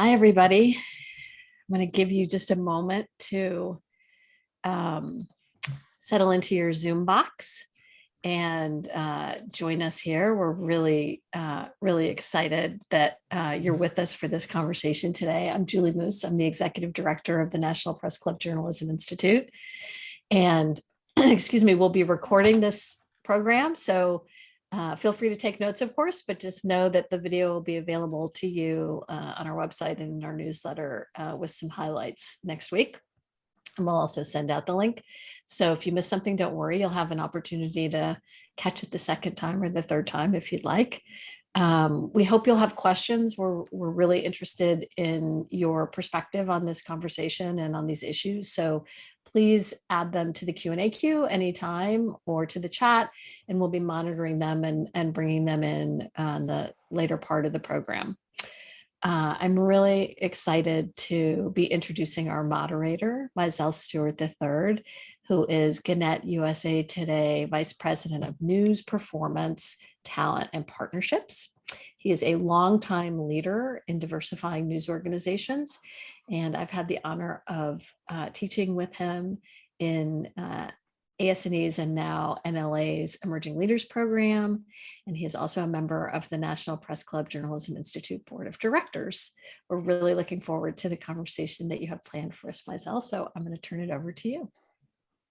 Hi, everybody. I'm going to give you just a moment to settle into your Zoom box and join us here. We're really excited that you're with us for this conversation today. I'm Julie Moose. I'm the Executive Director of the National Press Club Journalism Institute. And excuse me, we'll be recording this program. So feel free to take notes, of course, but just know that the video will be available to you on our website and in our newsletter with some highlights next week. And we'll also send out the link. So if you miss something, don't worry, you'll have an opportunity to catch it the second time or the third time if you'd like. We hope you'll have questions. We're really interested in your perspective on this conversation and on these issues. So please add them to the Q&A queue anytime or to the chat, and we'll be monitoring them and bringing them in on the later part of the program. I'm really excited to be introducing our moderator, Mizell Stewart III, who is Gannett USA Today Vice President of News, Performance, Talent, and Partnerships. He is a longtime leader in diversifying news organizations, and I've had the honor of teaching with him in ASNE's and now NLA's Emerging Leaders Program. And he is also a member of the National Press Club Journalism Institute Board of Directors. We're really looking forward to the conversation that you have planned for us, Mizell. So I'm going to turn it over to you.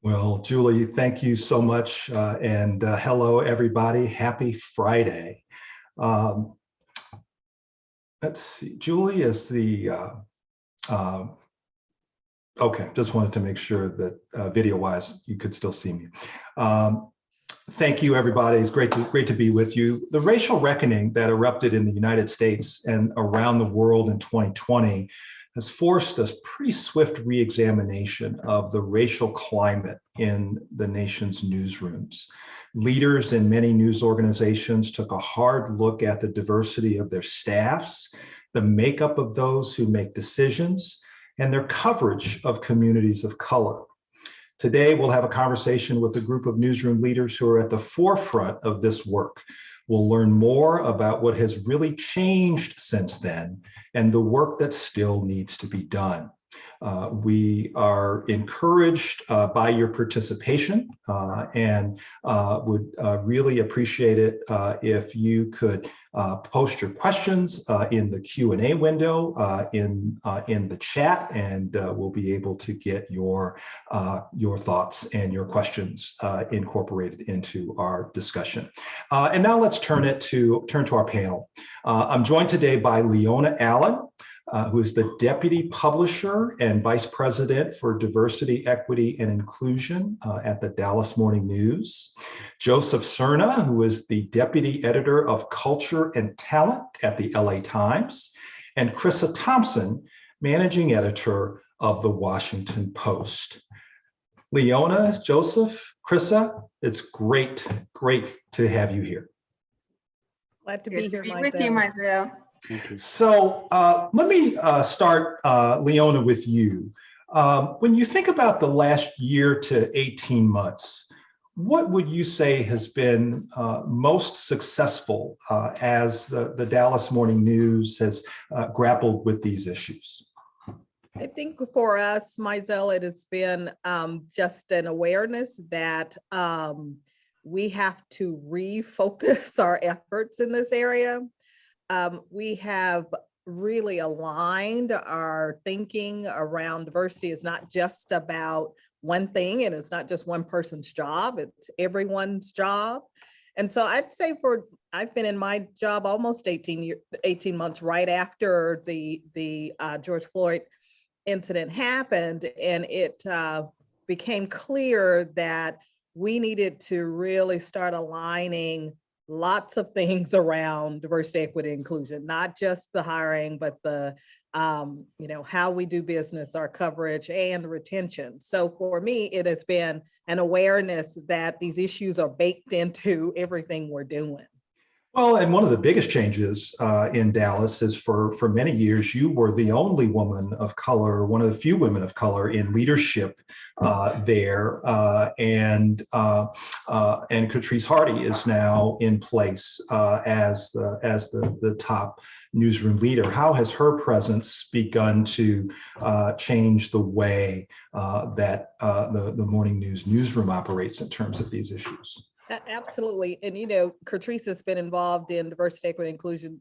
Well, Julie, thank you so much. And hello, everybody. Happy Friday. Let's see, Julie is the okay, just wanted to make sure that video-wise you could still see me. Thank you, everybody. It's great to be with you. The racial reckoning that erupted in the United States and around the world in 2020 has forced a pretty swift re-examination of the racial climate in the nation's newsrooms. Leaders in many news organizations took a hard look at the diversity of their staffs, the makeup of those who make decisions, and their coverage of communities of color. Today, we'll have a conversation with a group of newsroom leaders who are at the forefront of this work. We'll learn more about what has really changed since then and the work that still needs to be done. We are encouraged by your participation and would really appreciate it if you could post your questions in the Q&A window in the chat, and we'll be able to get your thoughts and your questions incorporated into our discussion. And now let's turn to our panel. I'm joined today by Leona Allen, who is the Deputy Publisher and Vice President for Diversity, Equity, and Inclusion at the Dallas Morning News. Joseph Serna, who is the Deputy Editor of Culture and Talent at the LA Times. And Krissah Thompson, Managing Editor of the Washington Post. Leona, Joseph, Krissah, it's great to have you here. Glad to be here, with you, Mizell. So let me start, Leona, with you. When you think about the last year to 18 months, what would you say has been most successful as the Dallas Morning News has grappled with these issues? I think for us, Mizell, it has been just an awareness that we have to refocus our efforts in this area. We have really aligned our thinking around diversity. It's not just about one thing, and it's not just one person's job, it's everyone's job. And so I'd say I've been in my job almost 18 months right after the George Floyd incident happened, and it became clear that we needed to really start aligning lots of things around diversity, equity, inclusion, not just the hiring, but the, how we do business, our coverage and retention. So for me, it has been an awareness that these issues are baked into everything we're doing. Well, and one of the biggest changes in Dallas is for many years, you were the only woman of color, one of the few women of color in leadership there. And Catrice Hardy is now in place as the top newsroom leader. How has her presence begun to change the way that the morning news newsroom operates in terms of these issues? Absolutely. And, Catrice has been involved in diversity, equity, inclusion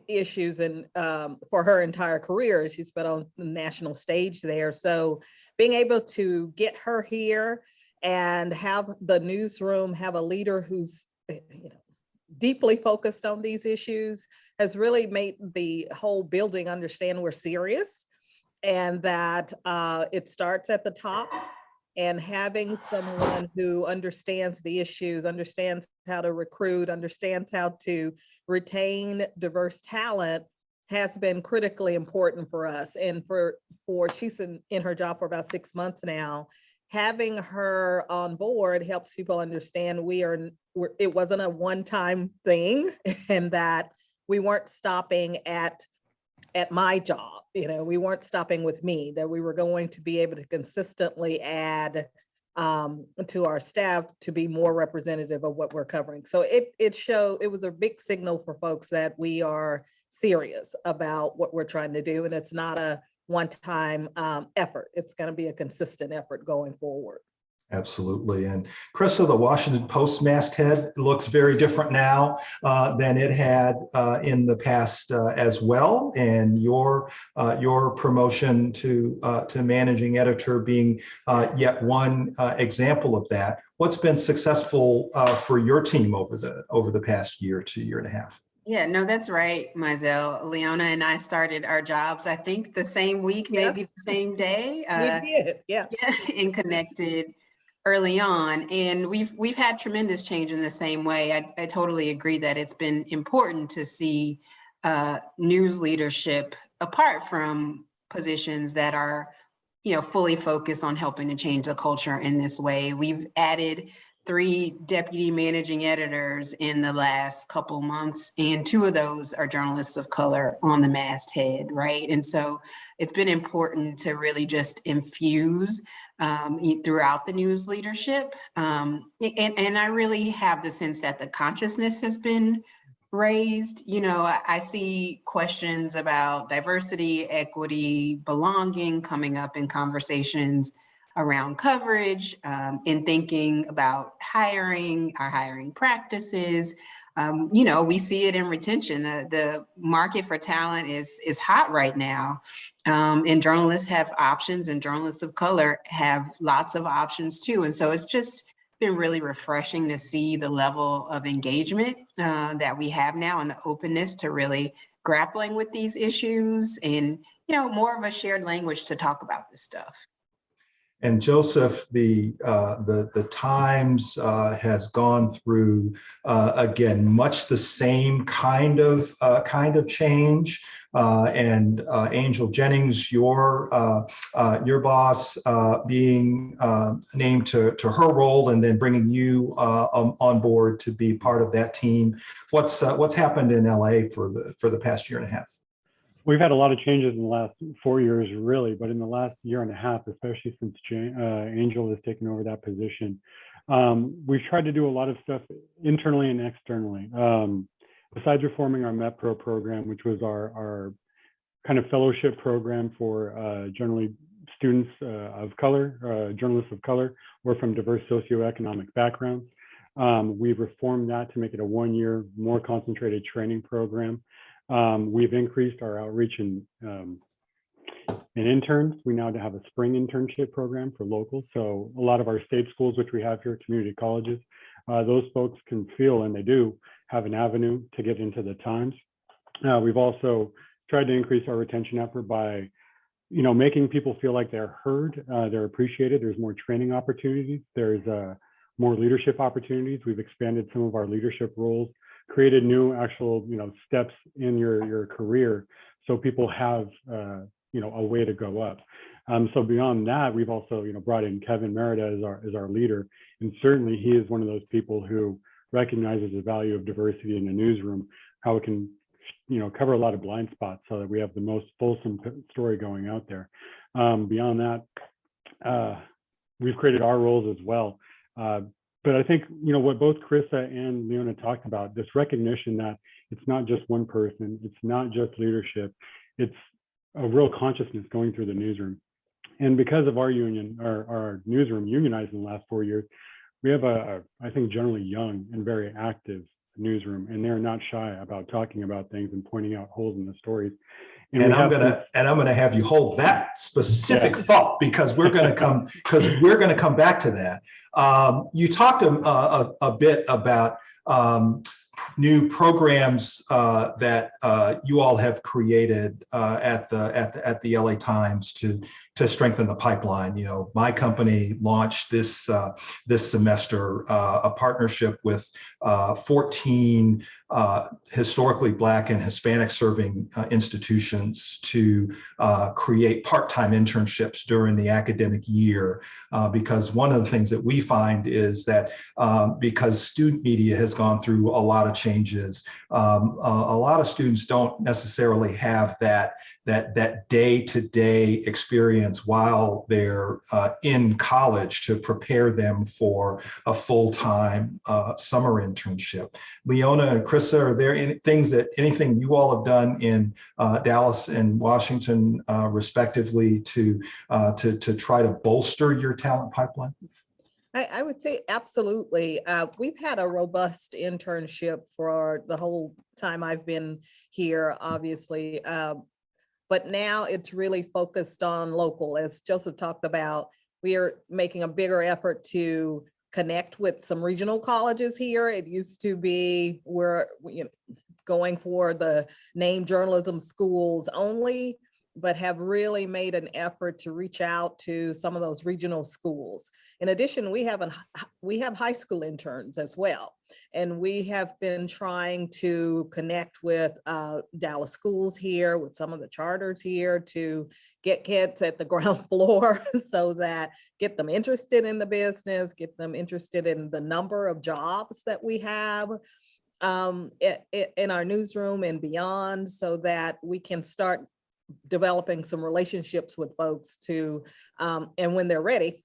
issues and for her entire career. She's been on the national stage there. So being able to get her here and have the newsroom have a leader who's deeply focused on these issues has really made the whole building understand we're serious and that it starts at the top. And having someone who understands the issues, understands how to recruit, understands how to retain diverse talent has been critically important for us. And for she's in her job for about 6 months now. Having her on board helps people understand it wasn't a one-time thing and that we weren't stopping at my job. We weren't stopping with me, that we were going to be able to consistently add to our staff to be more representative of what we're covering. So it was a big signal for folks that we are serious about what we're trying to do. And it's not a one-time effort. It's going to be a consistent effort going forward. Absolutely. And Krissah, the Washington Post masthead looks very different now than it had in the past as well. And your promotion to managing editor being yet one example of that. What's been successful for your team over the past year to year and a half? Yeah, no, that's right, Mizell. Leona and I started our jobs, I think, the same week, maybe the same day. We did, yeah. And connected early on, and we've had tremendous change in the same way. I totally agree that it's been important to see news leadership apart from positions that are, fully focused on helping to change the culture in this way. We've added 3 deputy managing editors in the last couple months, and 2 of those are journalists of color on the masthead, right? And so it's been important to really just infuse throughout the news leadership. And I really have the sense that the consciousness has been raised. I see questions about diversity, equity, belonging coming up in conversations around coverage, in thinking about our hiring practices. We see it in retention. The market for talent is hot right now. And journalists have options, and journalists of color have lots of options too. And so it's just been really refreshing to see the level of engagement that we have now and the openness to really grappling with these issues and, more of a shared language to talk about this stuff. And Joseph, the Times has gone through again much the same kind of change. And Angel Jennings, your boss, being named to her role, and then bringing you on board to be part of that team. What's happened in LA for the past year and a half? We've had a lot of changes in the last 4 years, really, but in the last year and a half, especially since Angel has taken over that position, we've tried to do a lot of stuff internally and externally. Besides reforming our MEPRO program, which was our kind of fellowship program for generally students of color, journalists of color, or from diverse socioeconomic backgrounds, we've reformed that to make it a 1-year, more concentrated training program. We've increased our outreach and interns. We now have a spring internship program for locals. So a lot of our state schools, which we have here, community colleges, those folks can feel, and they do, have an avenue to get into the Times. We've also tried to increase our retention effort by, making people feel like they're heard, they're appreciated. There's more training opportunities. There's more leadership opportunities. We've expanded some of our leadership roles, created new actual, steps in your career, so people have, a way to go up. So beyond that, we've also, brought in Kevin Merida as our leader, and certainly he is one of those people who recognizes the value of diversity in the newsroom, how it can, cover a lot of blind spots so that we have the most fulsome story going out there. Beyond that, we've created our roles as well. But I think, what both Krissah and Leona talked about, this recognition that it's not just one person, it's not just leadership, it's a real consciousness going through the newsroom. And because of our union, our newsroom unionized in the last 4 years, we have I think, generally young and very active newsroom, and they're not shy about talking about things and pointing out holes in the stories. And I'm gonna have you hold that specific thought, because we're gonna come back to that. You talked a bit about new programs that you all have created at the LA Times to strengthen the pipeline. My company launched this semester a partnership with 14 historically Black and Hispanic serving institutions to create part-time internships during the academic year, because one of the things that we find is that because student media has gone through a lot of changes, a lot of students don't necessarily have that day-to-day experience while they're in college to prepare them for a full-time summer internship. Leona and Krissah, are there anything you all have done in Dallas and Washington, respectively, to try to bolster your talent pipeline? I would say absolutely. We've had a robust internship for the whole time I've been here, obviously. But now it's really focused on local. As Joseph talked about, we are making a bigger effort to connect with some regional colleges here. It used to be we're going for the name journalism schools only, but have really made an effort to reach out to some of those regional schools. In addition, we have high school interns as well. And we have been trying to connect with Dallas schools here, with some of the charters here, to get kids at the ground floor so that get them interested in the business, get them interested in the number of jobs that we have in our newsroom and beyond, so that we can start developing some relationships with folks to, and when they're ready,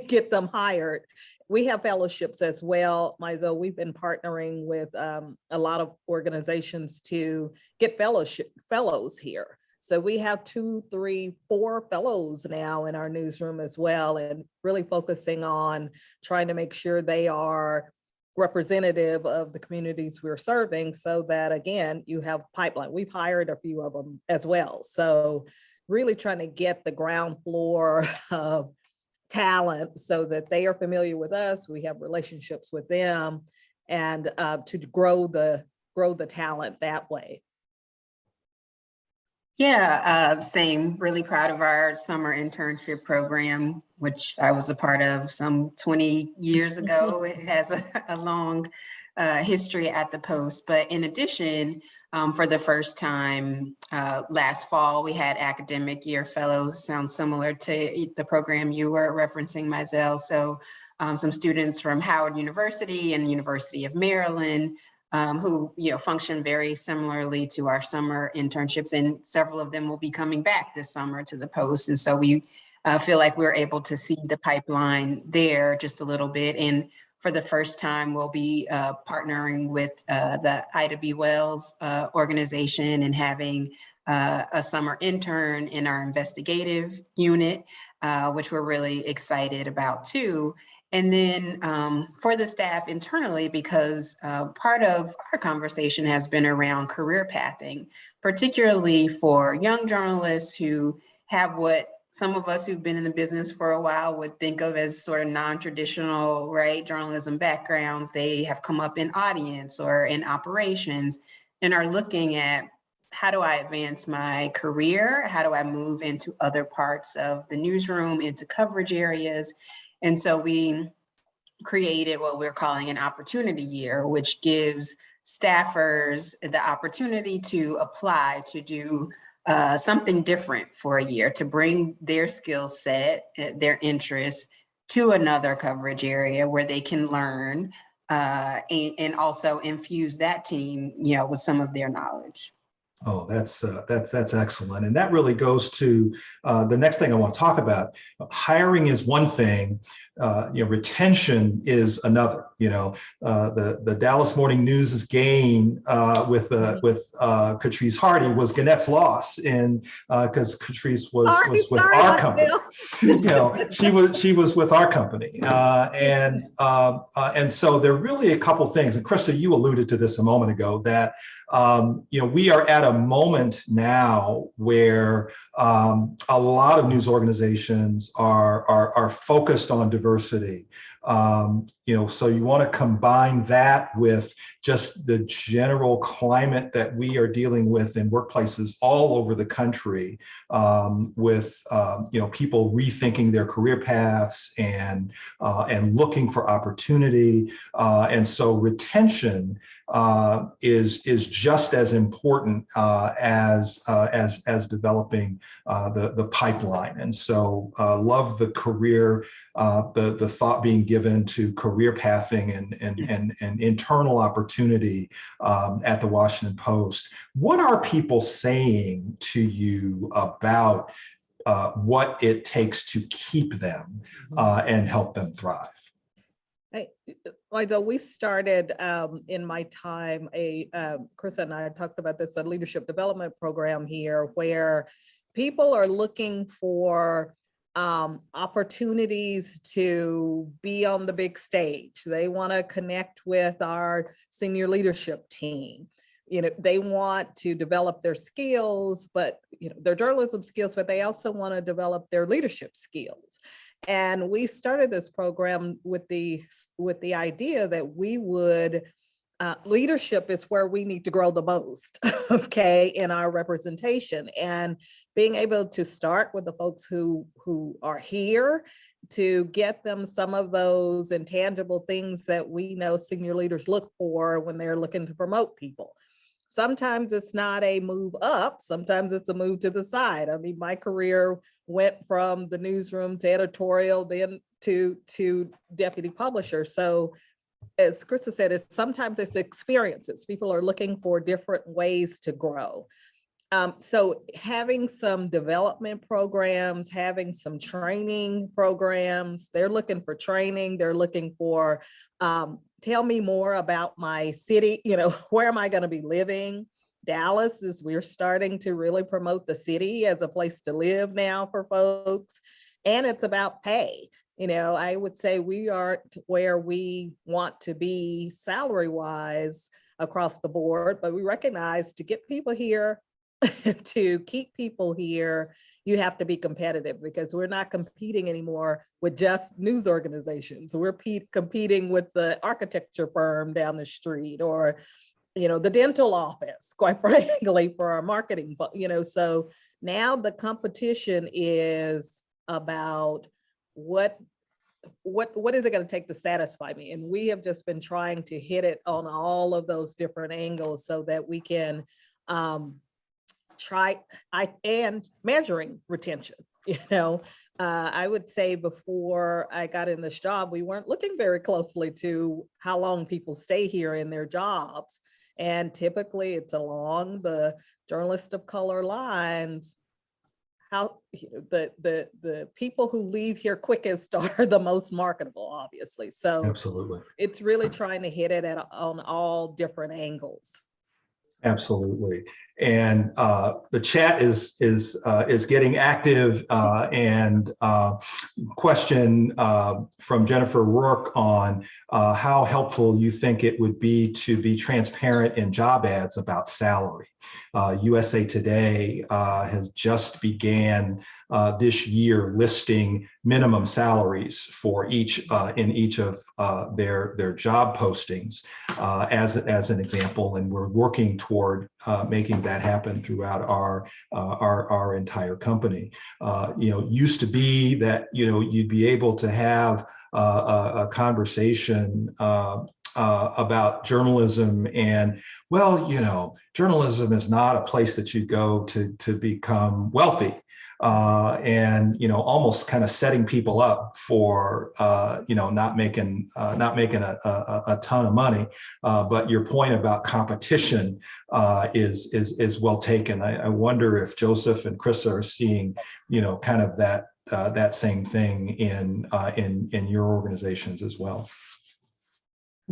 get them hired. We have fellowships as well, Mizell. We've been partnering with a lot of organizations to get fellows here. So we have 2, 3, 4 fellows now in our newsroom as well, and really focusing on trying to make sure they are representative of the communities we're serving, so that, again, you have pipeline. We've hired a few of them as well. So really trying to get the ground floor of talent so that they are familiar with us, we have relationships with them, and to grow the talent that way. Yeah, same. Really proud of our summer internship program, which I was a part of some 20 years ago. It has a long history at the Post. But in addition, for the first time last fall, we had academic year fellows. Sounds similar to the program you were referencing, Mizell. So some students from Howard University and University of Maryland, who function very similarly to our summer internships, and several of them will be coming back this summer to the Post. And so we feel like we're able to see the pipeline there just a little bit. And for the first time, we'll be partnering with the Ida B. Wells organization and having a summer intern in our investigative unit, which we're really excited about too. And then for the staff internally, because part of our conversation has been around career pathing, particularly for young journalists who have what some of us who've been in the business for a while would think of as sort of non-traditional, right, journalism backgrounds. They have come up in audience or in operations and are looking at, how do I advance my career? How do I move into other parts of the newsroom, into coverage areas? And so we created what we're calling an opportunity year, which gives staffers the opportunity to apply to do something different for a year, to bring their skill set, their interests to another coverage area where they can learn and also infuse that team, you know, with some of their knowledge. Oh, that's excellent. And that really goes to the next thing I want to talk about. Hiring is one thing, retention is another. The Dallas Morning News's gain with Catrice Hardy was Gannett's loss, and because Catrice was with our company. She was with our company, and so there are really a couple things. And Krissah, you alluded to this a moment ago, that we are at a moment now where a lot of news organizations are focused on diversity. So you want to combine that with just the general climate that we are dealing with in workplaces all over the country, with people rethinking their career paths and looking for opportunity, and so retention is just as important as developing the pipeline. And so love the career, the thought being given to career pathing and internal opportunity at the Washington Post. What are people saying to you about what it takes to keep them and help them thrive? Mizell, we started in my time, Krissah and I talked about this, a leadership development program here, where people are looking for opportunities to be on the big stage. They want to connect with our senior leadership team. They want to develop their skills, but their journalism skills, but they also want to develop their leadership skills. And we started this program with the idea that we would, leadership is where we need to grow the most, okay, in our representation. And being able to start with the folks who are here, to get them some of those intangible things that we know senior leaders look for when they're looking to promote people. Sometimes it's not a move up, sometimes it's a move to the side. I mean, my career went from the newsroom to editorial, then to deputy publisher. So as Krissah said, sometimes it's experiences. People are looking for different ways to grow. So having some development programs, having some training programs, they're looking for training, they're looking for, tell me more about my city, where am I going to be living? Dallas we're starting to really promote the city as a place to live now for folks. And it's about pay. I would say we are where we want to be salary-wise across the board, but we recognize to get people here, to keep people here, you have to be competitive, because we're not competing anymore with just news organizations. We're competing with the architecture firm down the street, or, the dental office, quite frankly, for our marketing. So now the competition is about what is it going to take to satisfy me? And we have just been trying to hit it on all of those different angles so that we can and measuring retention. I would say before I got in this job, we weren't looking very closely to how long people stay here in their jobs. And typically it's along the journalist of color lines. How the people who leave here quickest are the most marketable, obviously. So Absolutely. It's really trying to hit it on all different angles. Absolutely. And the chat is getting active, and question from Jennifer Rourke on how helpful you think it would be to be transparent in job ads about salary. USA Today has just began this year listing minimum salaries for each in each of their job postings as an example, and we're working toward making that happen throughout our entire company. Used to be that you'd be able to have a conversation about journalism, and journalism is not a place that you go to become wealthy. and almost kind of setting people up for not making a ton of money. But your point about competition is well taken. I wonder if Joseph and Krissah are seeing kind of that same thing in your organizations as well.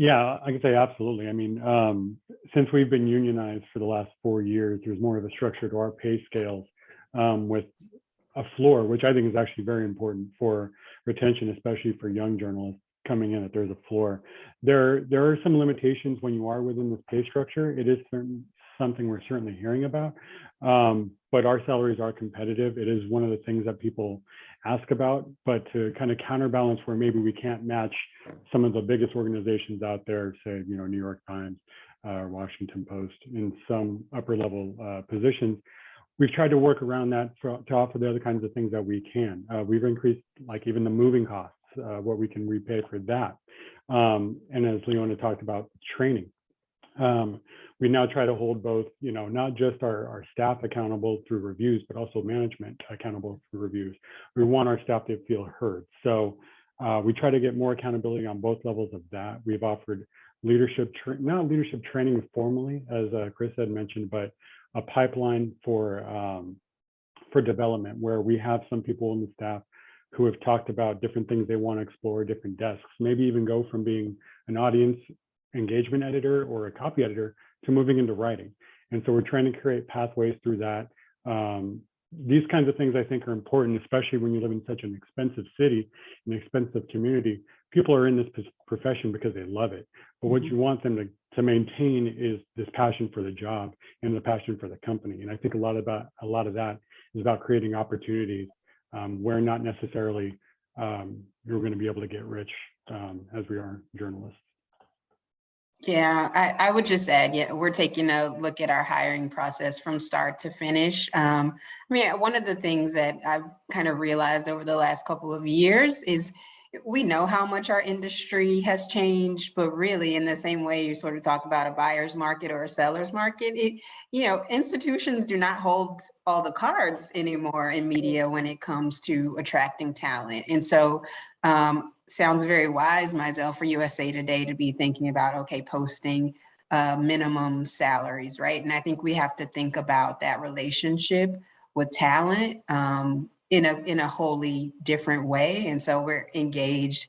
Yeah, I can say absolutely. I mean, since we've been unionized for the last 4 years, there's more of a structure to our pay scales with a floor, which I think is actually very important for retention, especially for young journalists coming in, that there's a floor. There are some limitations when you are within this pay structure. It is something we're certainly hearing about, but our salaries are competitive. It is one of the things that people ask about, but to kind of counterbalance where maybe we can't match some of the biggest organizations out there, say, New York Times or Washington Post in some upper level positions, we've tried to work around that to offer the other kinds of things that we can. We've increased like even the moving costs, what we can repay for that. And as Leona talked about, training. We now try to hold both, not just our staff accountable through reviews, but also management accountable through reviews. We want our staff to feel heard. So we try to get more accountability on both levels of that. We've offered not leadership training formally, as Chris had mentioned, but a pipeline for development where we have some people in the staff who have talked about different things they want to explore, different desks, maybe even go from being an audience engagement editor or a copy editor to moving into writing. And so we're trying to create pathways through that. These kinds of things I think are important, especially when you live in such an expensive city, an expensive community. People are in this profession because they love it. But what you want them to maintain is this passion for the job and the passion for the company. And I think a lot of that is about creating opportunities where not necessarily you're going to be able to get rich as we are journalists. Yeah, I would just add, we're taking a look at our hiring process from start to finish. One of the things that I've kind of realized over the last couple of years is we know how much our industry has changed, but really in the same way you sort of talk about a buyer's market or a seller's market, institutions do not hold all the cards anymore in media when it comes to attracting talent. And so sounds very wise, Mizell, for USA Today to be thinking about, okay, posting minimum salaries, right? And I think we have to think about that relationship with talent in a wholly different way. And so we're engaged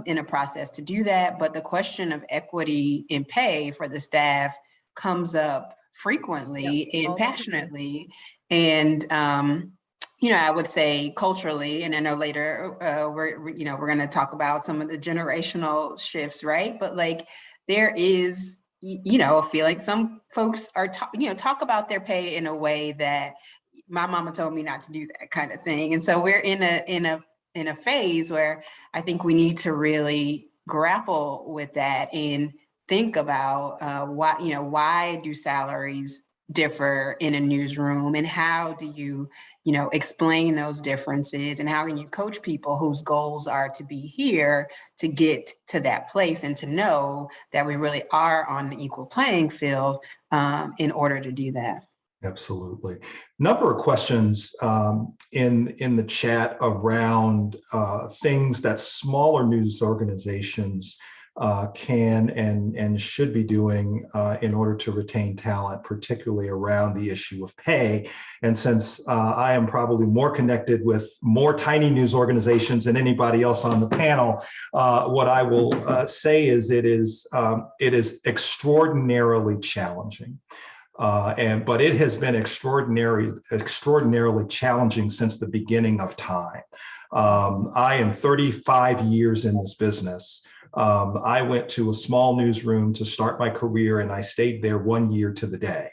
in a process to do that. But the question of equity in pay for the staff comes up frequently and passionately. And I would say culturally, and I know later we're going to talk about some of the generational shifts, right? But like there is, a feeling some folks are talk about their pay in a way that my mama told me not to do, that kind of thing. And so we're in a phase where I think we need to really grapple with that and think about why do salaries differ in a newsroom, and how do you explain those differences, and how can you coach people whose goals are to be here to get to that place and to know that we really are on an equal playing field in order to do that. Absolutely. Number of questions in the chat around things that smaller news organizations can and should be doing in order to retain talent, particularly around the issue of pay. And since I am probably more connected with more tiny news organizations than anybody else on the panel, what I will say is it is extraordinarily challenging. But it has been extraordinarily challenging since the beginning of time. I am 35 years in this business. I went to a small newsroom to start my career, and I stayed there 1 year to the day.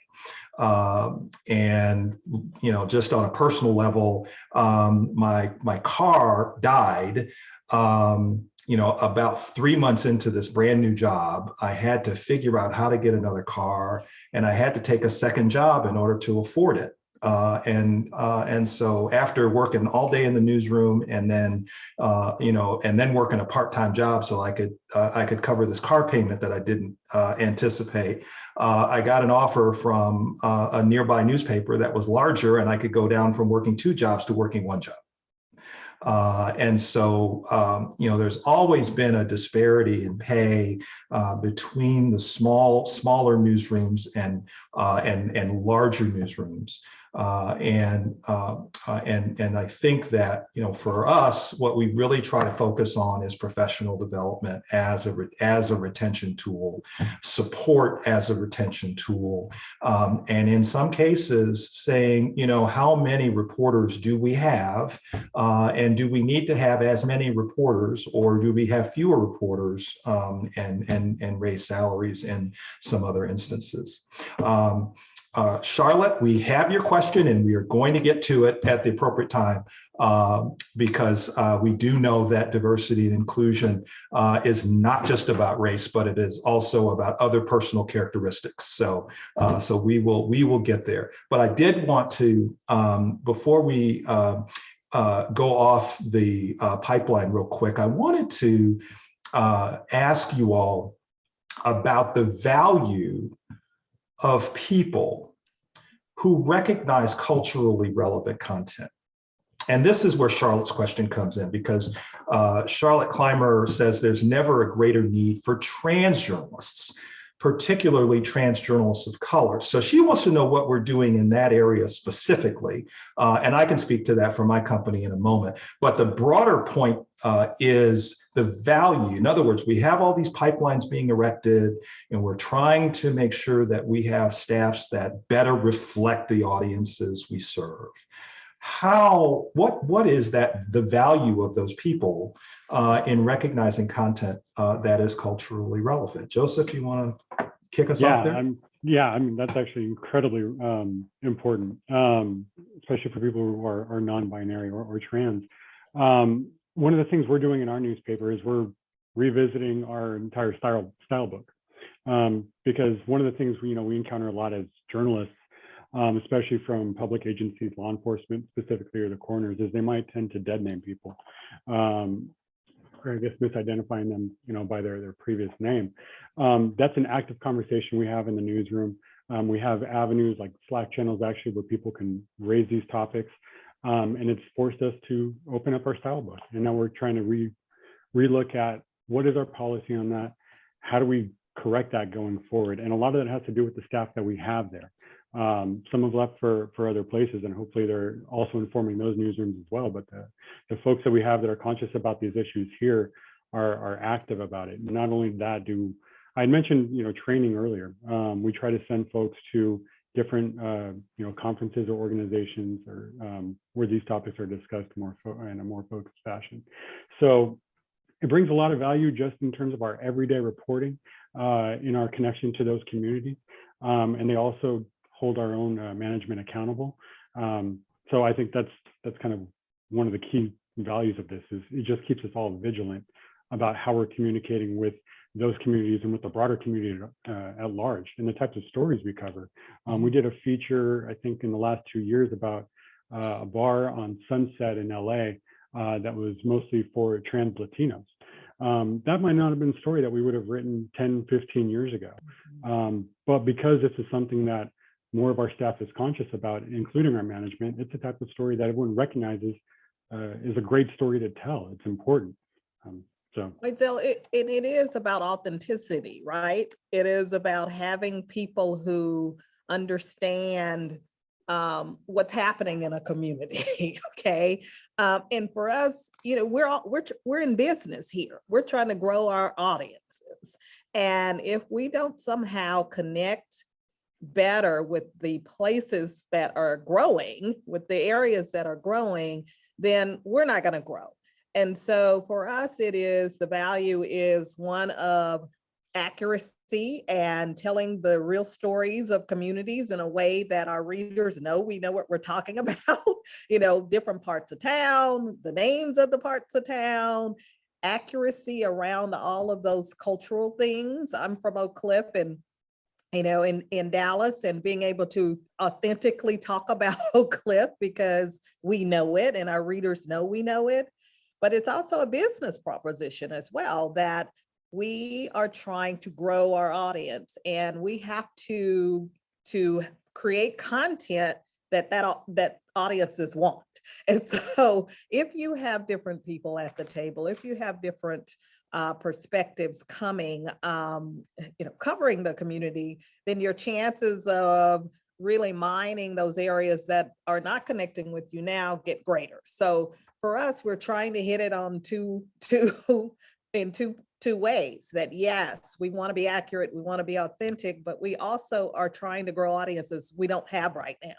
And just on a personal level, my car died. About 3 months into this brand new job, I had to figure out how to get another car, and I had to take a second job in order to afford it. And so after working all day in the newsroom and then, and then working a part-time job so I could cover this car payment that I didn't anticipate, I got an offer from a nearby newspaper that was larger, and I could go down from working 2 jobs to working 1 job. And so, there's always been a disparity in pay between the smaller newsrooms and larger newsrooms. And I think that, for us, what we really try to focus on is professional development as a retention tool, support as a retention tool, and in some cases saying, how many reporters do we have, and do we need to have as many reporters, or do we have fewer reporters, and raise salaries in some other instances. Charlotte, we have your question, and we are going to get to it at the appropriate time, because we do know that diversity and inclusion is not just about race, but it is also about other personal characteristics. So we will get there. But I did want to, before we go off the pipeline real quick, I wanted to ask you all about the value of people who recognize culturally relevant content. And this is where Charlotte's question comes in, because Charlotte Clymer says there's never a greater need for trans journalists, particularly trans journalists of color. So she wants to know what we're doing in that area specifically. And I can speak to that for my company in a moment. But the broader point is the value. In other words, we have all these pipelines being erected, and we're trying to make sure that we have staffs that better reflect the audiences we serve. What is the value of those people in recognizing content that is culturally relevant? Joseph, you want to kick us off there? I mean, that's actually incredibly important, especially for people who are non-binary or trans. One of the things we're doing in our newspaper is we're revisiting our entire style book, because one of the things we encounter a lot as journalists, especially from public agencies, law enforcement specifically, or the coroners, is they might tend to dead name people, or I guess misidentifying them, by their previous name. That's an active conversation we have in the newsroom. We have avenues like Slack channels actually where people can raise these topics, and it's forced us to open up our style book. And now we're trying to relook at what is our policy on that, how do we correct that going forward, and a lot of that has to do with the staff that we have there. Some have left for other places, and hopefully they're also informing those newsrooms as well. But the folks that we have that are conscious about these issues here are active about it. And not only that, I mentioned training earlier. We try to send folks to different conferences or organizations or where these topics are discussed in a more focused fashion. So it brings a lot of value just in terms of our everyday reporting in our connection to those communities, and they also hold our own management accountable. So I think that's kind of one of the key values of this, is it just keeps us all vigilant about how we're communicating with those communities and with the broader community at large, and the types of stories we cover. We did a feature, I think, in the last 2 years about a bar on Sunset in LA that was mostly for trans Latinos. That might not have been a story that we would have written 10, 15 years ago. But because this is something that more of our staff is conscious about, including our management, it's a type of story that everyone recognizes is a great story to tell. It's important. Mizell, it is about authenticity, right? It is about having people who understand what's happening in a community, okay? And for us, we're in business here. We're trying to grow our audiences. And if we don't somehow connect better with the places that are growing, with the areas that are growing, then we're not going to grow. And so for us, the value is one of accuracy and telling the real stories of communities in a way that our readers know we know what we're talking about, different parts of town, the names of the parts of town, accuracy around all of those cultural things. I'm from Oak Cliff, and in Dallas, and being able to authentically talk about Oak Cliff because we know it and our readers know we know it. But it's also a business proposition as well, that we are trying to grow our audience, and we have to create content that audiences want. And so if you have different people at the table, if you have different perspectives coming, covering the community, then your chances of really mining those areas that are not connecting with you now get greater. So for us, we're trying to hit it on two ways. That yes, we want to be accurate, we want to be authentic, but we also are trying to grow audiences we don't have right now.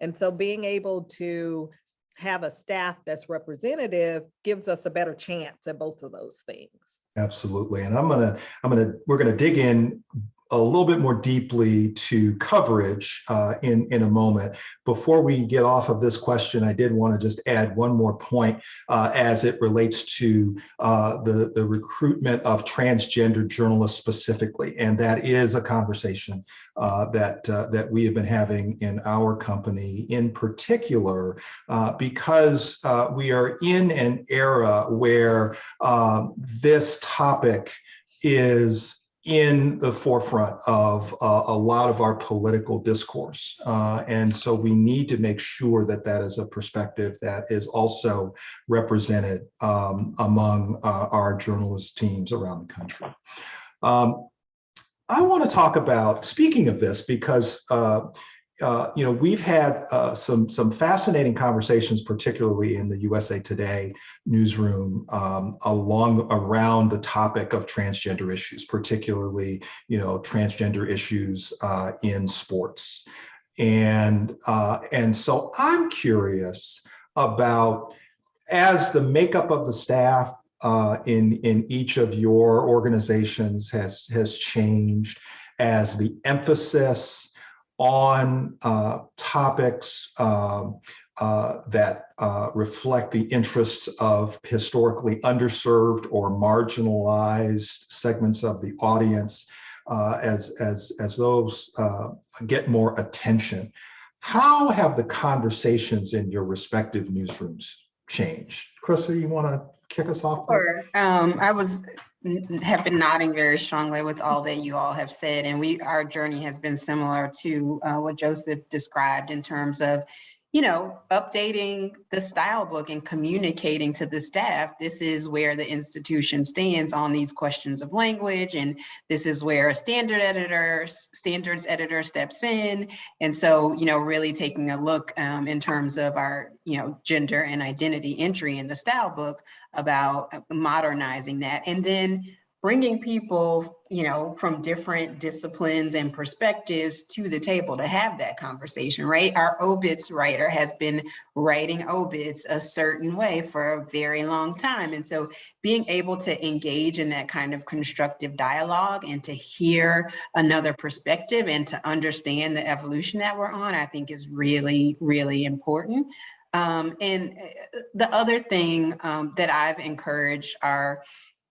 And so being able to have a staff that's representative gives us a better chance at both of those things. Absolutely. And we're gonna dig in a little bit more deeply to coverage in a moment. Before we get off of this question, I did want to just add one more point as it relates to the recruitment of transgender journalists specifically. And that is a conversation that we have been having in our company in particular, because we are in an era where this topic is in the forefront of a lot of our political discourse. And so we need to make sure that that is a perspective that is also represented among our journalist teams around the country. I want to talk about, speaking of this, because we've had some fascinating conversations, particularly in the USA Today newsroom, around the topic of transgender issues, particularly transgender issues in sports, and so I'm curious about, as the makeup of the staff in each of your organizations has changed, as the emphasis on topics that reflect the interests of historically underserved or marginalized segments of the audience, as those get more attention. How have the conversations in your respective newsrooms changed? Krissah, you want to kick us off there? Sure. Have been nodding very strongly with all that you all have said, and our journey has been similar to what Joseph described in terms of, updating the style book and communicating to the staff, this is where the institution stands on these questions of language, and this is where a standards editor steps in. And so, really taking a look in terms of our, gender and identity entry in the style book, about modernizing that, and then bringing people, from different disciplines and perspectives to the table to have that conversation, right? Our obits writer has been writing obits a certain way for a very long time. And so being able to engage in that kind of constructive dialogue and to hear another perspective and to understand the evolution that we're on, I think is really, really important. And the other thing that I've encouraged our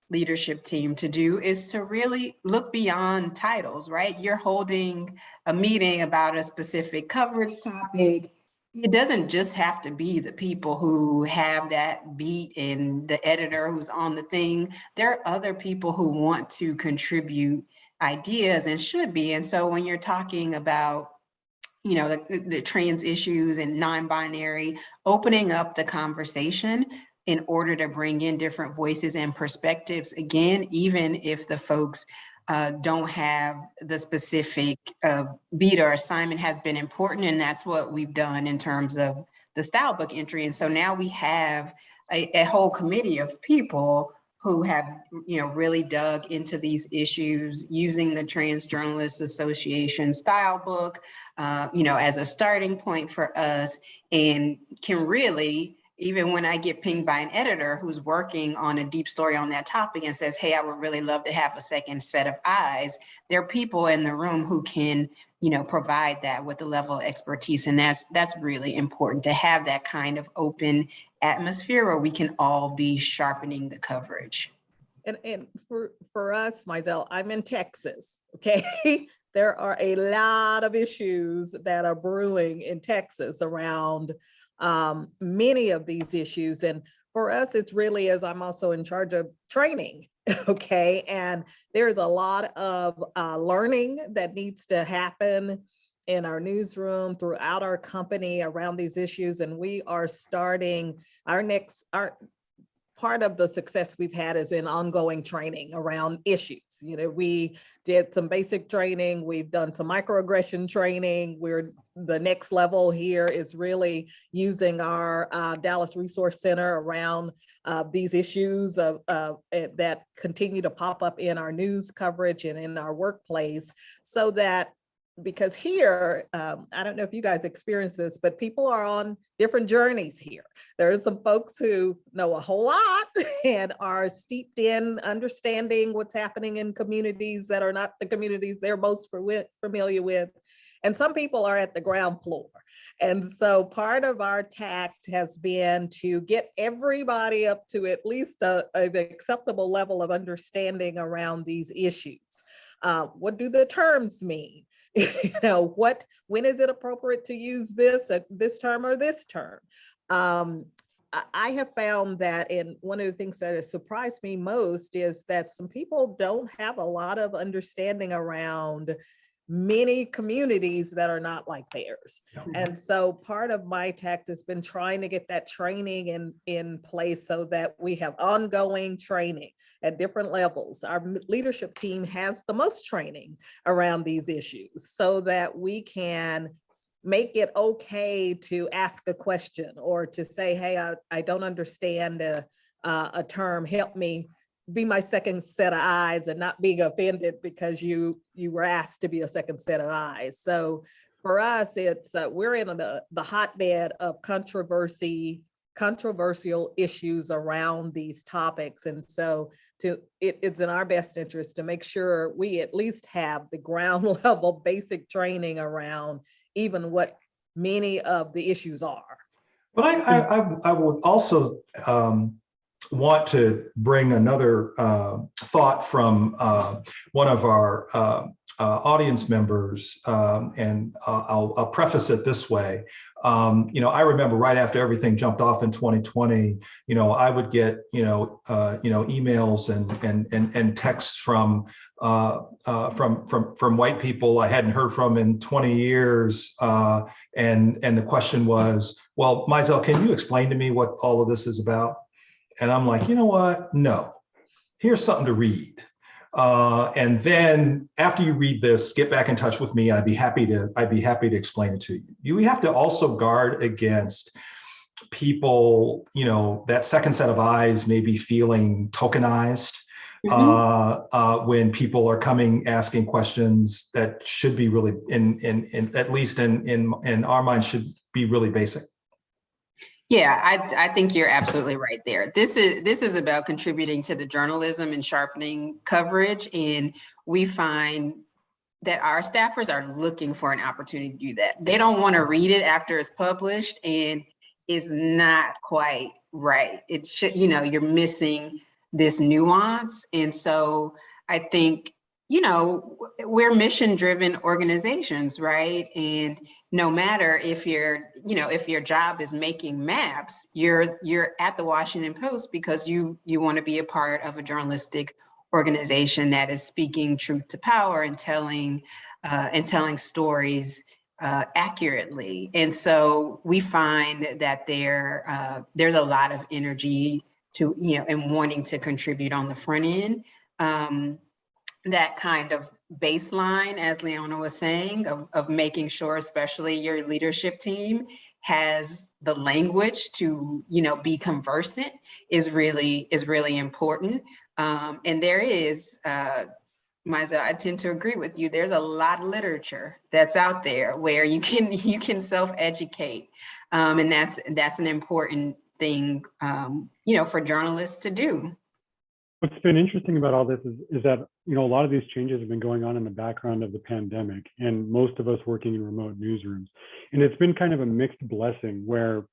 leadership team to do is to really look beyond titles, right? You're holding a meeting about a specific coverage topic. It doesn't just have to be the people who have that beat and the editor who's on the thing. There are other people who want to contribute ideas and should be. And so when you're talking about the trans issues and non-binary, opening up the conversation in order to bring in different voices and perspectives, again, even if the folks don't have the specific beat or assignment, has been important. And that's what we've done in terms of the style book entry. And so now we have a whole committee of people who have, really dug into these issues using the Trans Journalists Association style book, as a starting point for us, and can really, even when I get pinged by an editor who's working on a deep story on that topic and says, hey, I would really love to have a second set of eyes, there are people in the room who can, provide that with the level of expertise. And that's really important, to have that kind of open atmosphere where we can all be sharpening the coverage. And for us, Mizell, I'm in Texas, okay? there are a lot of issues that are brewing in Texas around many of these issues. And for us, it's really, as I'm also in charge of training, okay? And there's a lot of learning that needs to happen in our newsroom, throughout our company around these issues. And we are starting our part of the success we've had is in ongoing training around issues. You know, we did some basic training, we've done some microaggression training. The next level here is really using our Dallas Resource Center around these issues that continue to pop up in our news coverage and in our workplace, so that, because here, I don't know if you guys experience this, but people are on different journeys here. There are some folks who know a whole lot and are steeped in understanding what's happening in communities that are not the communities they're most familiar with. And some people are at the ground floor. And so part of our tact has been to get everybody up to at least an acceptable level of understanding around these issues. What do the terms mean? You know, when is it appropriate to use this term or this term? I have found that, and one of the things that has surprised me most is that some people don't have a lot of understanding around many communities that are not like theirs. And so part of my tact has been trying to get that training in place so that we have ongoing training at different levels. Our leadership team has the most training around these issues so that we can make it okay to ask a question or to say, hey, I don't understand a term, help me be my second set of eyes, and not being offended because you were asked to be a second set of eyes. So for us, it's we're in the hotbed of controversial issues around these topics. And so it's in our best interest to make sure we at least have the ground level basic training around even what many of the issues are. But I would also want to bring another thought from one of our audience members, and I'll preface it this way. I remember right after everything jumped off in 2020, I would get emails and texts from white people I hadn't heard from in 20 years, and the question was, well, Mizell, can you explain to me what all of this is about? And I'm like, you know what? No, here's something to read. And then after you read this, get back in touch with me. I'd be happy to explain it to you. We have to also guard against people, that second set of eyes maybe feeling tokenized when people are coming asking questions that should be really, at least in our minds, should be really basic. Yeah, I think you're absolutely right there. This is about contributing to the journalism and sharpening coverage. And we find that our staffers are looking for an opportunity to do that. They don't want to read it after it's published and it's not quite right. It should, you're missing this nuance. And so I think, we're mission-driven organizations, right? And no matter if your job is making maps, you're at the Washington Post because you want to be a part of a journalistic organization that is speaking truth to power and telling stories accurately. And so we find that there's a lot of energy to and wanting to contribute on the front end. That kind of baseline, as Leona was saying, of making sure, especially your leadership team has the language to, be conversant is really important. And there is, Mizell, I tend to agree with you. There's a lot of literature that's out there where you can self-educate, and that's an important thing, for journalists to do. What's been interesting about all this is that, a lot of these changes have been going on in the background of the pandemic, and most of us working in remote newsrooms. And it's been kind of a mixed blessing where,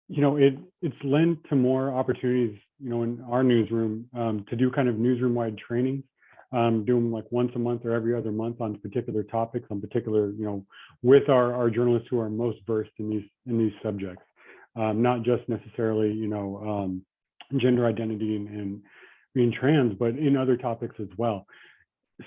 it's lent to more opportunities, in our newsroom to do kind of newsroom-wide training doing like once a month or every other month on particular topics, on particular, with our journalists who are most versed in these subjects, not just necessarily, gender identity and being trans, but in other topics as well.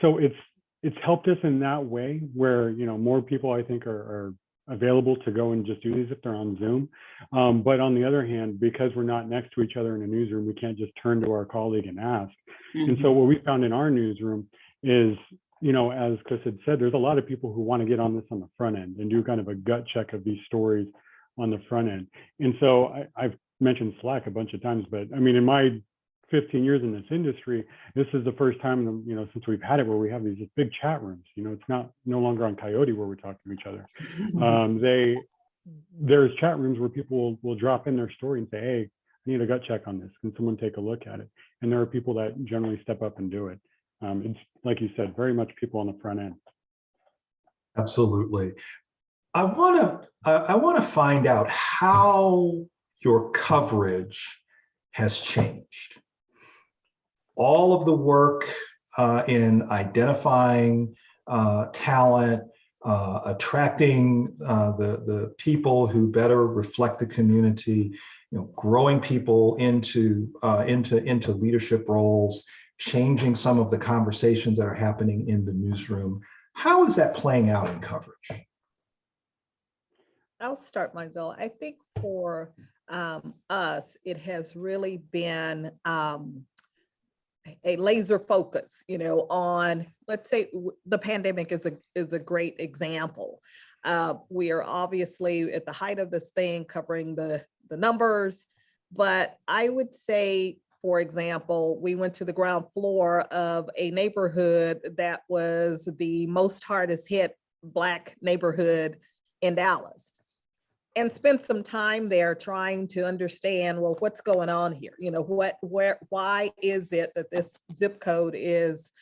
So it's helped us in that way where, more people I think are available to go and just do these if they're on Zoom. But on the other hand, because we're not next to each other in a newsroom, we can't just turn to our colleague and ask. And so what we found in our newsroom is, as Chris had said, there's a lot of people who want to get on this on the front end and do kind of a gut check of these stories on the front end. And so I've mentioned Slack a bunch of times, but I mean, in my 15 years in this industry, this is the first time, since we've had it where we have these big chat rooms. It's no longer on Coyote where we're talking to each other. There's chat rooms where people will drop in their story and say, hey, I need a gut check on this. Can someone take a look at it? And there are people that generally step up and do it. It's like you said, very much people on the front end. Absolutely. I want to find out how your coverage has changed. All of the work in identifying talent, attracting the people who better reflect the community, growing people into leadership roles, changing some of the conversations that are happening in the newsroom. How is that playing out in coverage? I'll start, Mizell. I think for us, it has really been a laser focus, on, let's say, the pandemic is a great example. We are obviously at the height of this thing covering the numbers, but I would say, for example, we went to the ground floor of a neighborhood that was the most hardest hit Black neighborhood in Dallas, and spent some time there trying to understand, well, what's going on here? Why is it that this zip code has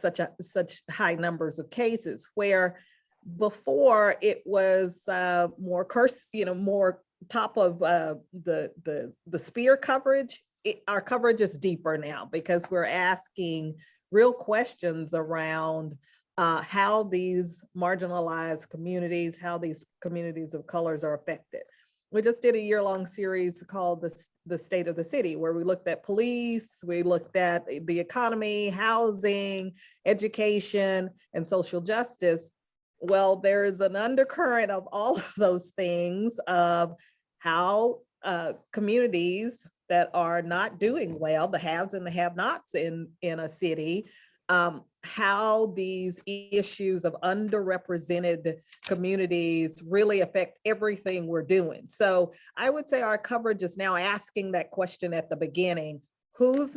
such high numbers of cases, where before it was more more top of the spear coverage. Our coverage is deeper now because we're asking real questions around how these marginalized communities, how these communities of colors are affected. We just did a year-long series called the State of the City, where we looked at police, we looked at the economy, housing, education, and social justice. Well, there's an undercurrent of all of those things of how communities that are not doing well, the haves and the have-nots in a city, how these issues of underrepresented communities really affect everything we're doing. So I would say our coverage is now asking that question at the beginning: who's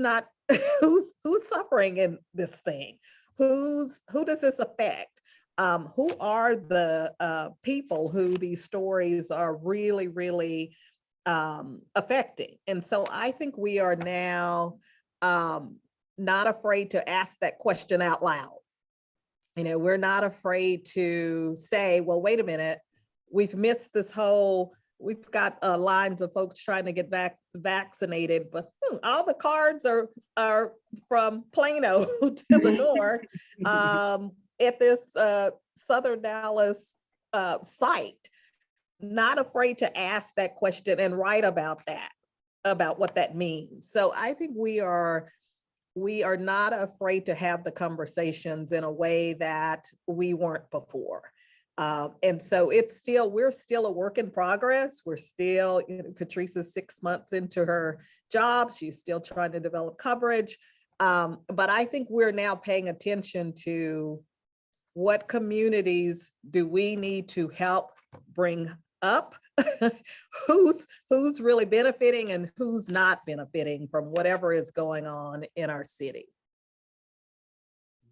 suffering in this thing? Who does this affect? Who are the people who these stories are really, really affecting? And so I think we are now not afraid to ask that question out loud. We're not afraid to say, well, wait a minute, we've missed this whole, we've got lines of folks trying to get vaccinated, but all the cards are from Plano to the north at this Southern Dallas site. Not afraid to ask that question and write about that, about what that means. So I think we are not afraid to have the conversations in a way that we weren't before. And so we're still a work in progress. We're still, Patrice's 6 months into her job. She's still trying to develop coverage. But I think we're now paying attention to what communities do we need to help bring up, who's really benefiting and who's not benefiting from whatever is going on in our city.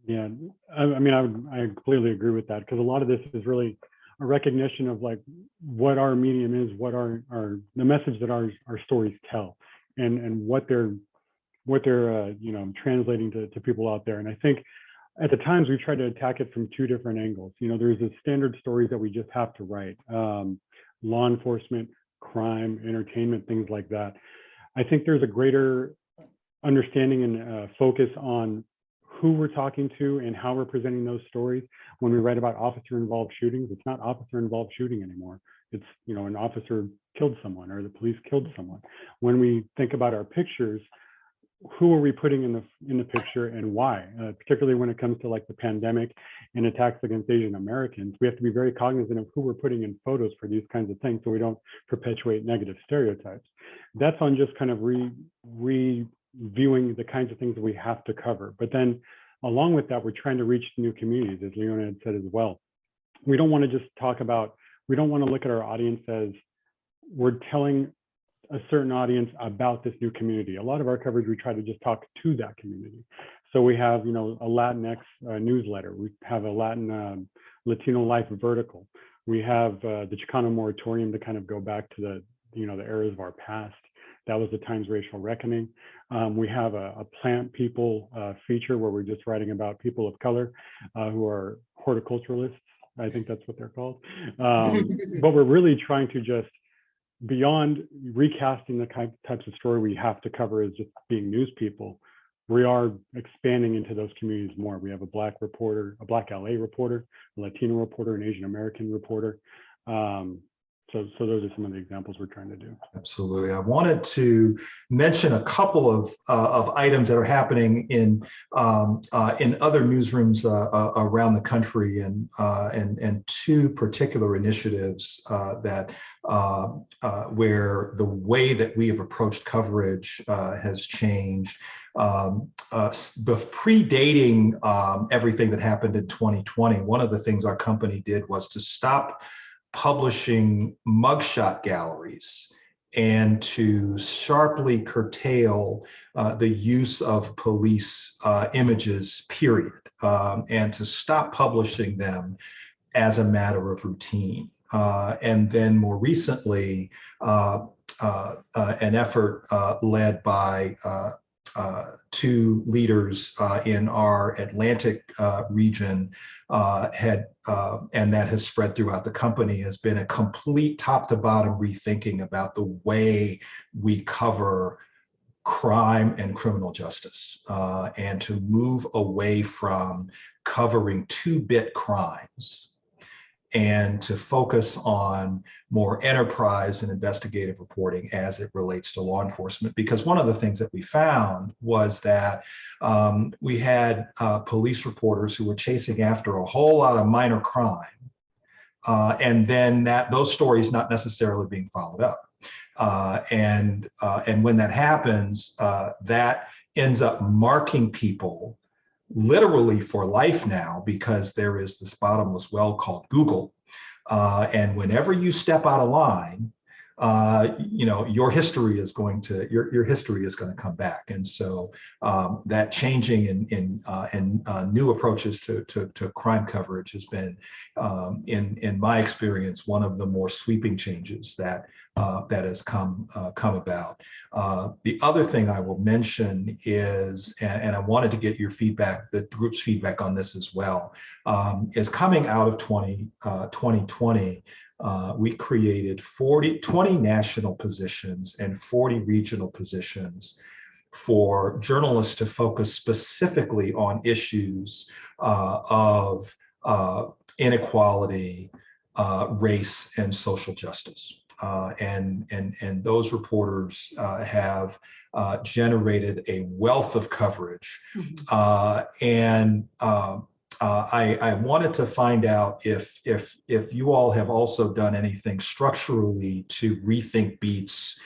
Yeah, I completely agree with that, because a lot of this is really a recognition of like what our medium is, what the message that our stories tell, and what they're translating to people out there. And I think at the times we try to attack it from two different angles. There's the standard stories that we just have to write, law enforcement, crime, entertainment, things like that. I think there's a greater understanding and focus on who we're talking to and how we're presenting those stories. When we write about officer-involved shootings, it's not officer-involved shooting anymore. It's, you know, an officer killed someone or the police killed someone. When we think about our pictures, who are we putting in the picture and why? Particularly when it comes to like the pandemic and attacks against Asian Americans, we have to be very cognizant of who we're putting in photos for these kinds of things so we don't perpetuate negative stereotypes. That's on just kind of reviewing the kinds of things that we have to cover. But then along with that, we're trying to reach new communities, as Leona had said as well. We don't want to just we don't want to look at our audience as we're telling a certain audience about this new community. A lot of our coverage, we try to just talk to that community. So we have, you know, a Latinx newsletter. We have a Latino Life vertical. We have the Chicano moratorium to kind of go back to the, you know, the eras of our past. That was the Times Racial Reckoning. We have a plant people feature where we're just writing about people of color who are horticulturalists. I think that's what they're called. But we're really trying to just, beyond recasting the types of story we have to cover as just being news people, we are expanding into those communities more. We have a Black reporter, a Black LA reporter, a Latino reporter, an Asian American reporter. So those are some of the examples we're trying to do. Absolutely. I wanted to mention a couple of items that are happening in other newsrooms around the country, and two particular initiatives that where the way that we have approached coverage has changed. Predating everything that happened in 2020, one of the things our company did was to stop publishing mugshot galleries and to sharply curtail the use of police images, period, and to stop publishing them as a matter of routine. And then more recently, an effort led by two leaders in our Atlantic region and that has spread throughout the company, has been a complete top to bottom rethinking about the way we cover crime and criminal justice, and to move away from covering two-bit crimes and to focus on more enterprise and investigative reporting as it relates to law enforcement. Because one of the things that we found was that we had police reporters who were chasing after a whole lot of minor crime, and then those stories not necessarily being followed up. And when that happens, that ends up marking people literally for life now, because there is this bottomless well called Google. And whenever you step out of line, you know, your history is going to come back. And so that changing in new approaches to crime coverage has been, in my experience, one of the more sweeping changes that has come about. The other thing I will mention is, and I wanted to get your feedback, the group's feedback on this as well, is coming out of 2020. We created 20 national positions and 40 regional positions for journalists to focus specifically on issues of inequality, race, and social justice. And those reporters have generated a wealth of coverage. I wanted to find out if you all have also done anything structurally to rethink beats,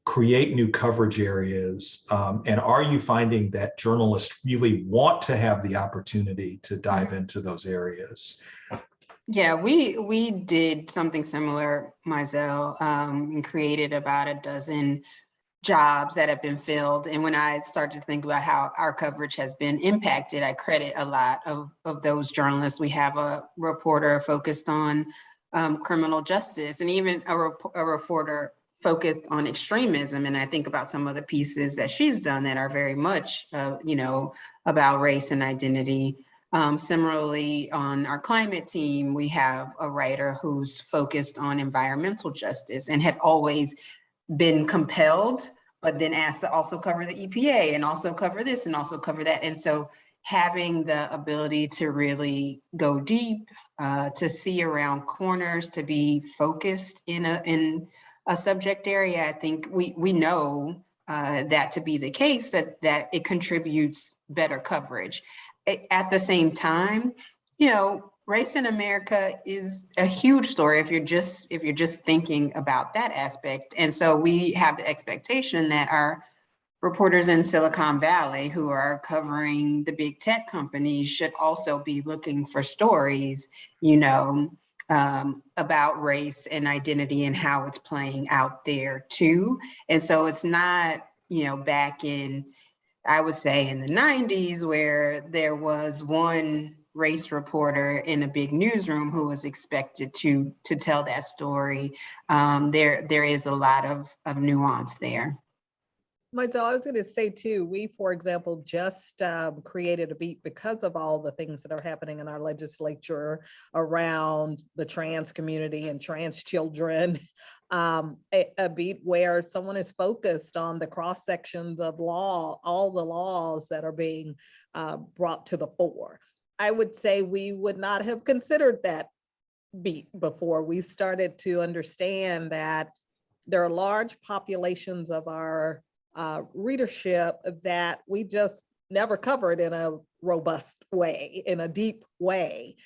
create new coverage areas, and are you finding that journalists really want to have the opportunity to dive into those areas? Yeah, we did something similar, Mizell, and created about a dozen jobs that have been filled. And when I started to think about how our coverage has been impacted, I credit a lot of those journalists. We have a reporter focused on criminal justice, and even a reporter focused on extremism. And I think about some of the pieces that she's done that are very much, you know, about race and identity. Similarly, on our climate team, we have a writer who's focused on environmental justice and had always been compelled, but then asked to also cover the EPA and also cover this and also cover that. And so having the ability to really go deep, to see around corners, to be focused in a subject area. I think we know that to be the case, that it contributes better coverage. At the same time, race in America is a huge story if you're just thinking about that aspect. And so we have the expectation that our reporters in Silicon Valley who are covering the big tech companies should also be looking for stories, about race and identity and how it's playing out there too. And so it's not, back in, I would say in the 90s, where there was one race reporter in a big newsroom who was expected to tell that story. There is a lot of nuance there. Mizell, I was going to say too, we, for example, just created a beat because of all the things that are happening in our legislature around the trans community and trans children, a beat where someone is focused on the cross sections of law, all the laws that are being brought to the fore. I would say we would not have considered that beat before we started to understand that there are large populations of our readership that we just never covered in a robust way, in a deep way.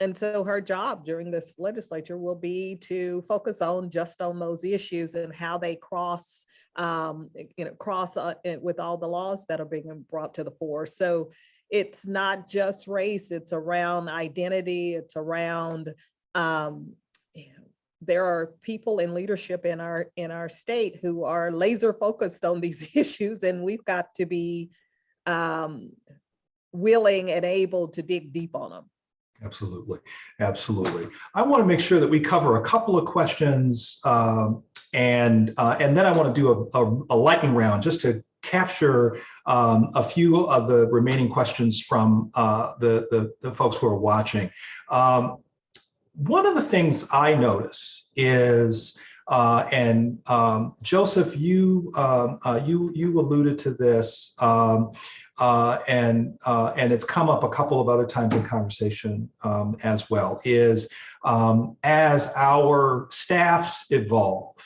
And so her job during this legislature will be to focus on those issues and how they cross with all the laws that are being brought to the fore. So it's not just race, it's around identity, it's around there are people in leadership in our state who are laser focused on these issues, and we've got to be willing and able to dig deep on them. Absolutely. Absolutely. I want to make sure that we cover a couple of questions and then I want to do a lightning round just to capture a few of the remaining questions from the folks who are watching. One of the things I notice is, and Joseph, you alluded to this, and it's come up a couple of other times in conversation as well, is as our staffs evolve,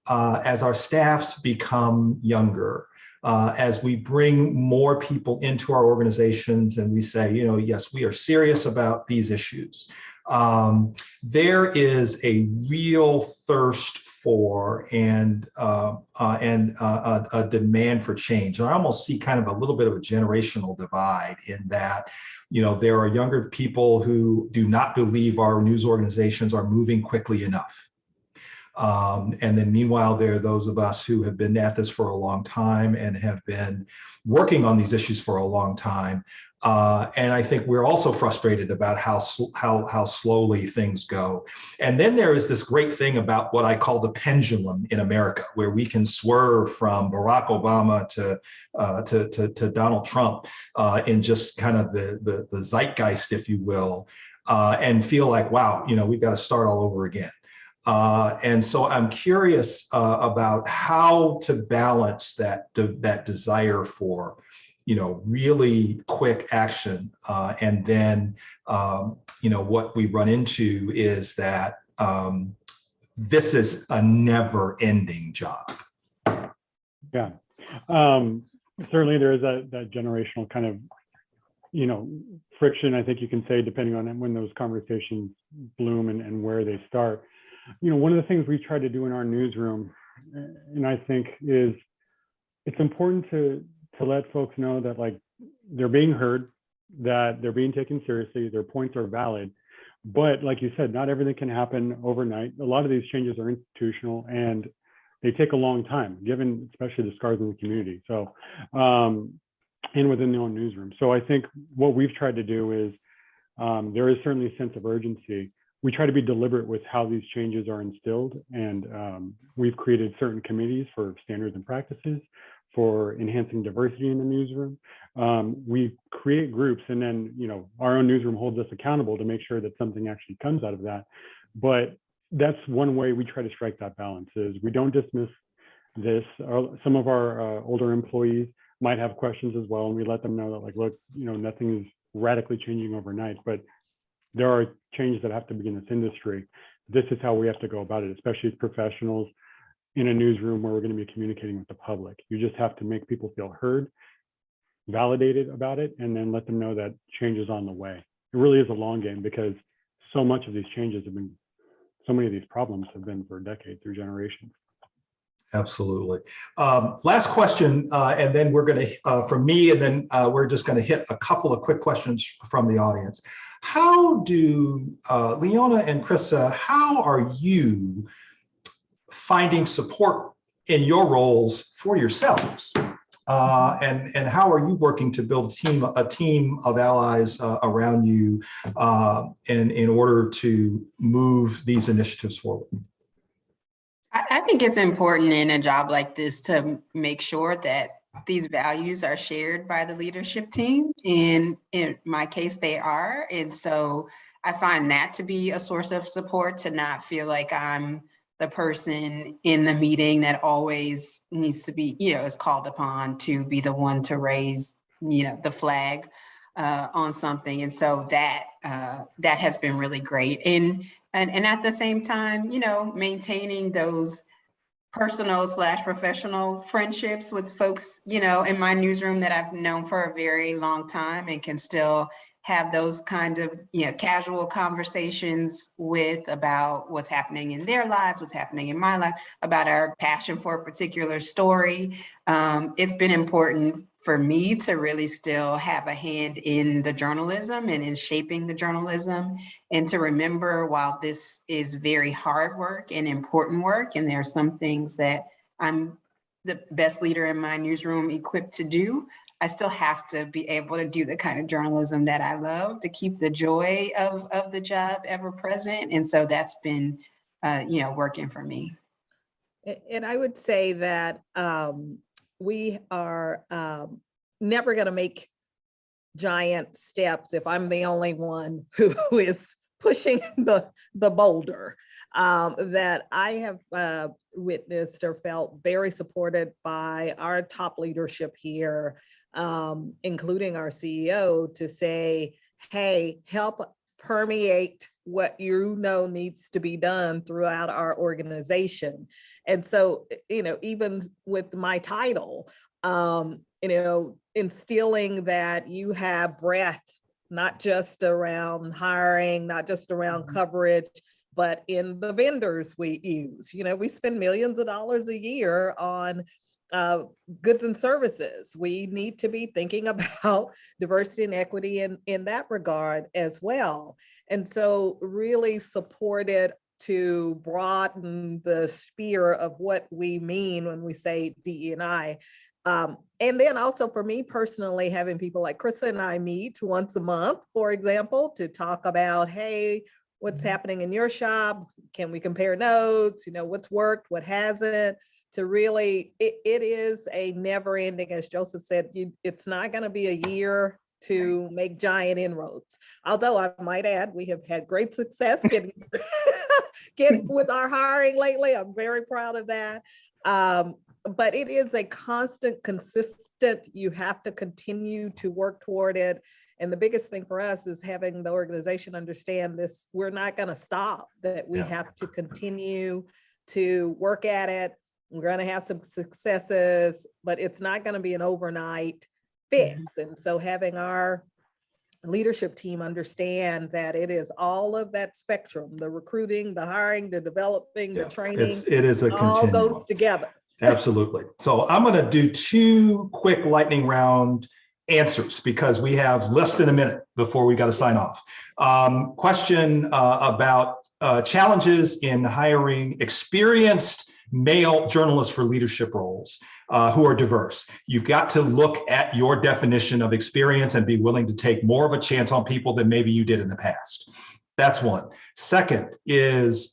as our staffs become younger, as we bring more people into our organizations and we say, yes, we are serious about these issues. There is a real thirst for and a demand for change. And I almost see kind of a little bit of a generational divide in that, there are younger people who do not believe our news organizations are moving quickly enough. And then meanwhile, there are those of us who have been at this for a long time and have been working on these issues for a long time. And I think we're also frustrated about how slowly things go. And then there is this great thing about what I call the pendulum in America, where we can swerve from Barack Obama to Donald Trump in just kind of the zeitgeist, if you will, and feel like, wow, we've got to start all over again. And so I'm curious about how to balance that desire for really quick action. And then, what we run into is that this is a never ending job. Yeah, certainly there is that generational kind of, friction, I think you can say, depending on when those conversations bloom and where they start. One of the things we try to do in our newsroom, and I think is it's important to let folks know that they're being heard, that they're being taken seriously, their points are valid. But like you said, not everything can happen overnight. A lot of these changes are institutional and they take a long time, given especially the scars in the community. So, and within their own newsroom. So I think what we've tried to do is there is certainly a sense of urgency. We try to be deliberate with how these changes are instilled. And we've created certain committees for standards and practices, for enhancing diversity in the newsroom. We create groups and then, our own newsroom holds us accountable to make sure that something actually comes out of that. But that's one way we try to strike that balance is we don't dismiss this. Some of our older employees might have questions as well. And we let them know that, like, look, nothing is radically changing overnight, but there are changes that have to begin this industry. This is how we have to go about it, especially as professionals in a newsroom where we're going to be communicating with the public. You just have to make people feel heard, validated about it, and then let them know that change is on the way. It really is a long game, because so much of these changes have been, so many of these problems have been for decades, through generations. Absolutely. Last question, and then we're going to, from me, and then we're just going to hit a couple of quick questions from the audience. How do, Leona and Krissah, how are you finding support in your roles for yourselves? And how are you working to build a team of allies around you in order to move these initiatives forward? I think it's important in a job like this to make sure that these values are shared by the leadership team. And in my case, they are. And so I find that to be a source of support, to not feel like I'm the person in the meeting that always needs to be, is called upon to be the one to raise, the flag on something. And so that has been really great. And at the same time, maintaining those personal/professional friendships with folks, in my newsroom that I've known for a very long time, and can still have those kind of, casual conversations with about what's happening in their lives, what's happening in my life, about our passion for a particular story. It's been important for me to really still have a hand in the journalism and in shaping the journalism, and to remember, while this is very hard work and important work, and there are some things that I'm the best leader in my newsroom equipped to do, I still have to be able to do the kind of journalism that I love, to keep the joy of the job ever present. And so that's been, working for me. And I would say that we are never going to make giant steps if I'm the only one who is pushing the boulder. That I have witnessed or felt very supported by our top leadership here, including our CEO, to say, hey, help permeate what needs to be done throughout our organization. And so, even with my title, instilling that you have breadth, not just around hiring, not just around coverage, but in the vendors we use. We spend millions of dollars a year on goods and services. We need to be thinking about diversity and equity in that regard as well. And so really supported to broaden the sphere of what we mean when we say DE&I. And then also for me personally, having people like Krissah and I meet once a month, for example, to talk about, hey, what's happening in your shop? Can we compare notes? What's worked, what hasn't? To really, it is a never ending, as Joseph said, it's not going to be a year to make giant inroads. Although I might add, we have had great success getting with our hiring lately. I'm very proud of that. But it is a constant, consistent, you have to continue to work toward it. And the biggest thing for us is having the organization understand this, we're not going to stop, that we have to continue to work at it. We're going to have some successes, but it's not going to be an overnight fix. And so having our leadership team understand that it is all of that spectrum, the recruiting, the hiring, the developing, the training, it is a all continuum. goes together. Absolutely. So I'm going to do 2 quick lightning round answers, because we have less than a minute before we got to sign off. Question about challenges in hiring experienced male journalists for leadership roles who are diverse. You've got to look at your definition of experience and be willing to take more of a chance on people than maybe you did in the past. That's one. Second is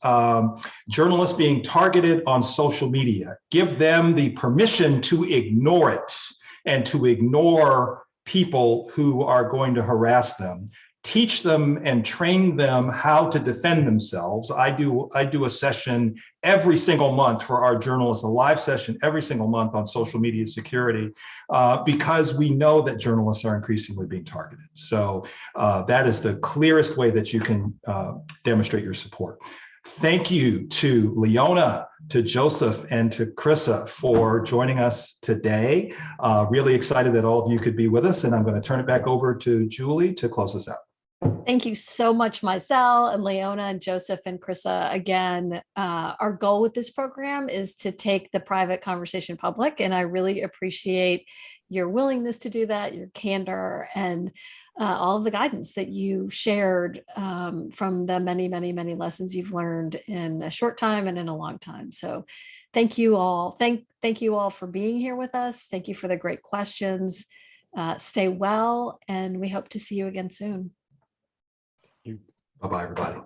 journalists being targeted on social media. Give them the permission to ignore it and to ignore people who are going to harass them. teach them and train them how to defend themselves. I do a session every single month for our journalists, a live session every single month on social media security, because we know that journalists are increasingly being targeted. So that is the clearest way that you can demonstrate your support. Thank you to Leona, to Joseph, and to Krissah for joining us today. Really excited that all of you could be with us, and I'm going to turn it back over to Julie to close us out. Thank you so much, Mizell and Leona and Joseph and Krissah. Again, our goal with this program is to take the private conversation public, and I really appreciate your willingness to do that, your candor, and all of the guidance that you shared from the many, many, many lessons you've learned in a short time and in a long time. So thank you all. Thank you all for being here with us. Thank you for the great questions. Stay well, and we hope to see you again soon. Bye-bye, everybody.